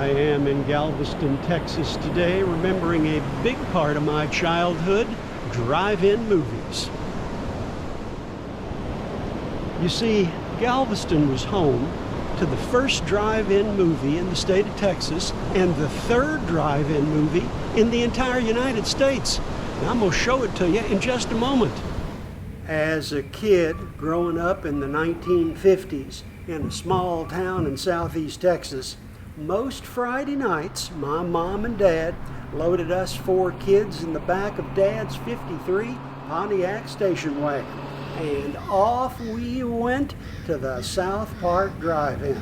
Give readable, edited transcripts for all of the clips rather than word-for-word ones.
I am in Galveston, Texas today, remembering a big part of my childhood, drive-in movies. You see, Galveston was home to the first drive-in movie in the state of Texas and the third drive-in movie in the entire United States. And I'm going to show it to you in just a moment. As a kid growing up in the 1950s in a small town in southeast Texas, most Friday nights, my mom and dad loaded us 4 kids in the back of Dad's '53 Pontiac station wagon, and off we went to the South Park Drive-In.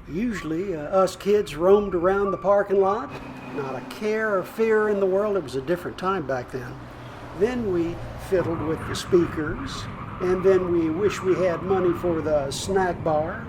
Usually, us kids roamed around the parking lot, not a care or fear in the world. It was a different time back then. Then we fiddled with the speakers, and then we wished we had money for the snack bar.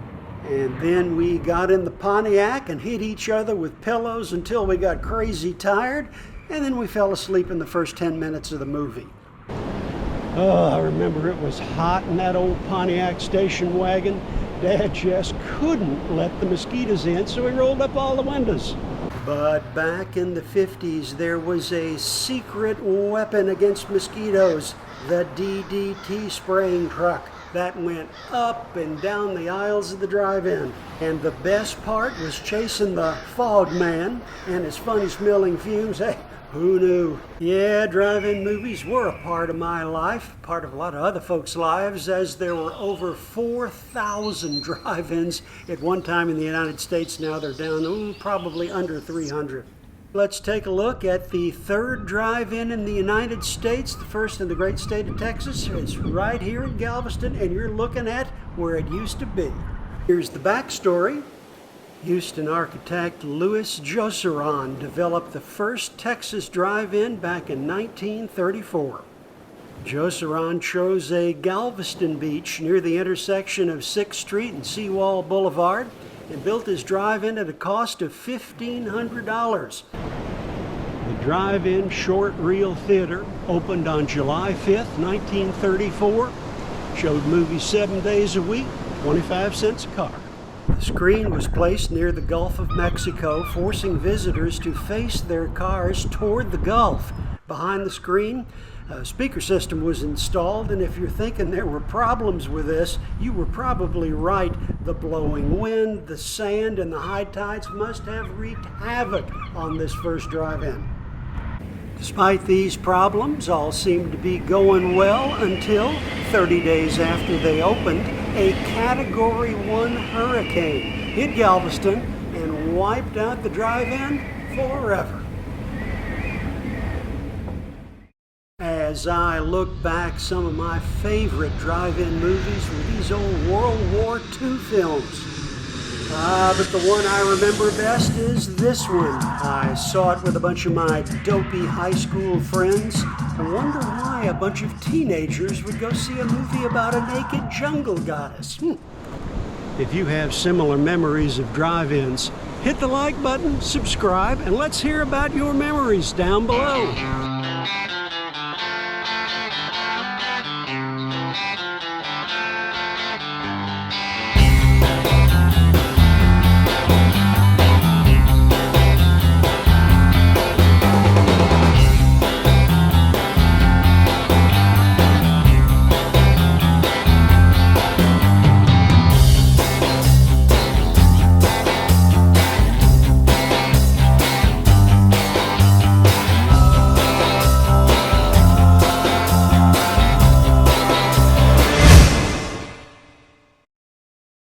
And then we got in the Pontiac and hit each other with pillows until we got crazy tired, and then we fell asleep in the first 10 minutes of the movie. Oh, I remember it was hot in that old Pontiac station wagon. Dad just couldn't let the mosquitoes in, so he rolled up all the windows. But back in the 50s, there was a secret weapon against mosquitoes, the DDT spraying truck that went up and down the aisles of the drive-in. And the best part was chasing the fog man and his funny smelling fumes. Hey, who knew? Yeah, drive-in movies were a part of my life, part of a lot of other folks' lives, as there were over 4,000 drive-ins at one time in the United States. Now they're down probably under 300. Let's take a look at the third drive-in in the United States, the first in the great state of Texas. It's right here in Galveston, and you're looking at where it used to be. Here's the backstory. Houston architect Louis Josserand developed the first Texas drive-in back in 1934. Josserand chose a Galveston beach near the intersection of 6th Street and SEAWALL Boulevard and built his drive-in at a cost of $1,500. The drive-in short reel theater opened on July 5th, 1934, showed movies 7 days a week, 25 cents a car. The screen was placed near the Gulf of Mexico, forcing visitors to face their cars toward the Gulf. Behind the screen, a speaker system was installed, and if you're thinking there were problems with this, you were probably right. The blowing wind, the sand, and the high tides must have wreaked havoc on this first drive-in. Despite these problems, all seemed to be going well until 30 days after they opened, a Category 1 hurricane hit Galveston and wiped out the drive-in forever. As I look back, some of my favorite drive-in movies were these old World War II films. But the one I remember best is this one. I saw it with a bunch of my dopey high school friends. I wonder why a bunch of teenagers would go see a movie about a naked jungle goddess. If you have similar memories of drive-ins, hit the like button, subscribe, and let's hear about your memories down below.